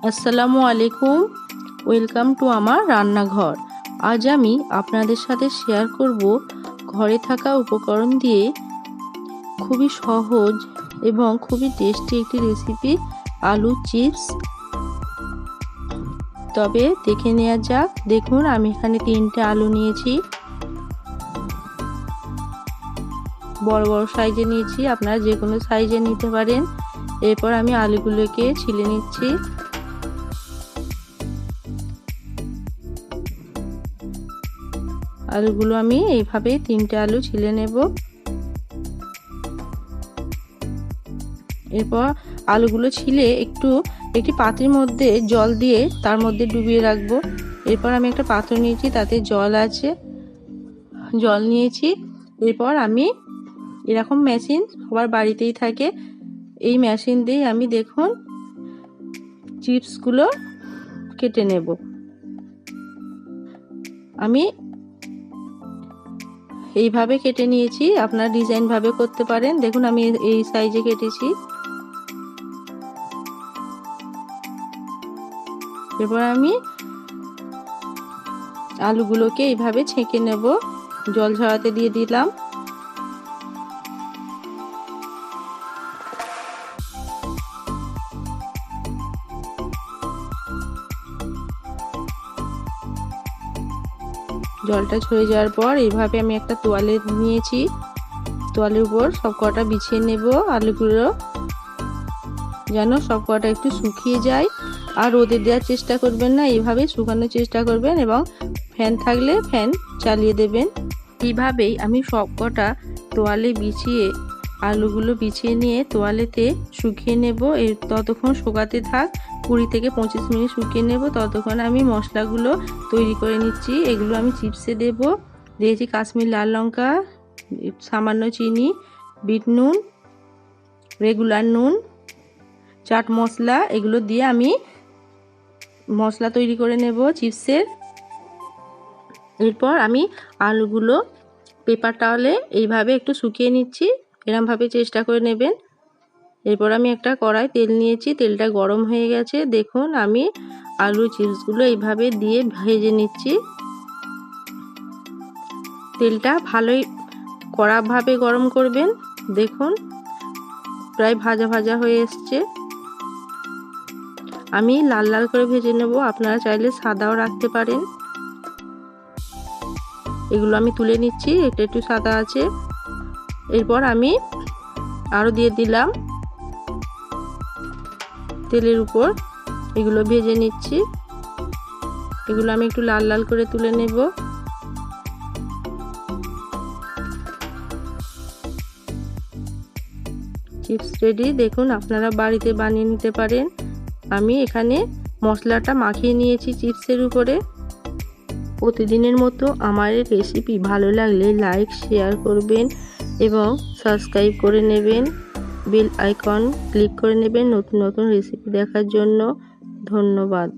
আসসালামু আলাইকুম, welcome to আমার রান্নাঘর। আজ আমি আপনাদের সাথে শেয়ার করব ঘরে থাকা উপকরণ দিয়ে খুবই সহজ এবং খুবই টেস্টি একটি রেসিপি, আলু চিপস। তবে দেখে নেওয়া যাক। দেখুন, আমি এখানে 3টে আলু নিয়েছি, বড় বড় সাইজে নিয়েছি, আপনারা যে কোনো সাইজে নিতে পারেন। এরপর আমি আলুগুলোকে ছিলে নিচ্ছি। আলুগুলো আমি এইভাবে 3টে আলু ছিলে নেব। এরপর আলুগুলো ছিলে একটি পাত্রের মধ্যে জল দিয়ে তার মধ্যে ডুবিয়ে রাখবো। এরপর আমি একটা পাত্র নিয়েছি, তাতে জল আছে, জল নিয়েছি। এরপর আমি এরকম মেশিন সবার বাড়িতেই থাকে, এই মেশিন দিয়ে আমি দেখুন চিপসগুলো কেটে নেব। আমি এইভাবে কেটে নিয়েছি, আপনারা ডিজাইন ভাবে করতে পারেন। দেখুন আমি এই সাইজে কেটেছি। এরপর আমি আলুগুলোকে এইভাবে ছেঁকে নেব, জল ঝরাতে দিয়ে দিলাম। জলটা ঝরে যাওয়ার পর এইভাবে আমি একটা তোয়ালে নিয়েছি, তোয়ালের উপর সব কটা বিছিয়ে নেব আলুগুলো, যেন সব কটা একটু শুকিয়ে যায়। আর রোদে দেওয়ার চেষ্টা করবেন না, এইভাবে শুকানোর চেষ্টা করবেন এবং ফ্যান থাকলে ফ্যান চালিয়ে দেবেন। এইভাবেই আমি সব কটা তোয়ালে বিছিয়ে আলুগুলো বিছিয়ে নিয়ে তোয়ালেতে শুকিয়ে নেব। ততক্ষণ শুকাতে থাক, 20 থেকে 25 মিনিট শুকিয়ে নেব। ততক্ষণ আমি মশলাগুলো তৈরি করে নিচ্ছি। এগুলো আমি চিপসে দেব। দিয়েছি কাশ্মীর লাল লঙ্কা, সামান্য চিনি, বিট নুন, রেগুলার নুন, চাট মশলা, এগুলো দিয়ে আমি মশলা তৈরি করে নেব চিপসের। এরপর আমি আলুগুলো পেপার টাওয়ালে এইভাবে একটু শুকিয়ে নিচ্ছি, এরমভাবে চেষ্টা করে নেবেন। এরপর আমি একটা কড়াই তেল নিয়েছি, তেলটা গরম হয়ে গেছে। দেখুন আমি আলু চিপসগুলো এইভাবে দিয়ে ভেজে নিচ্ছি। তেলটা ভালোই কড়াভাবে গরম করবেন। দেখুন প্রায় ভাজা ভাজা হয়ে এসছে। আমি লাল লাল করে ভেজে নেব, আপনারা চাইলে সাদাও রাখতে পারেন। এগুলো আমি তুলে নিচ্ছি, এটা একটু সাদা আছে। এরপর আমি আরও দিয়ে দিলাম তেলের উপর, এগুলো ভেজে নিচ্ছি। এগুলো আমি একটু লাল লাল করে তুলে নেব। Chips ready. দেখুন আপনারা বাড়িতে বানিয়ে নিতে পারেন। আমি এখানে মশলাটা মাখিয়ে নিয়েছি চিপসের উপরে। প্রতিদিনের মতো আমার এই রেসিপি ভালো লাগলে লাইক শেয়ার করবেন এবং সাবস্ক্রাইব করে নেবেন, বেল আইকন ক্লিক করে নেবেন নতুন নতুন রেসিপি দেখার জন্য। ধন্যবাদ।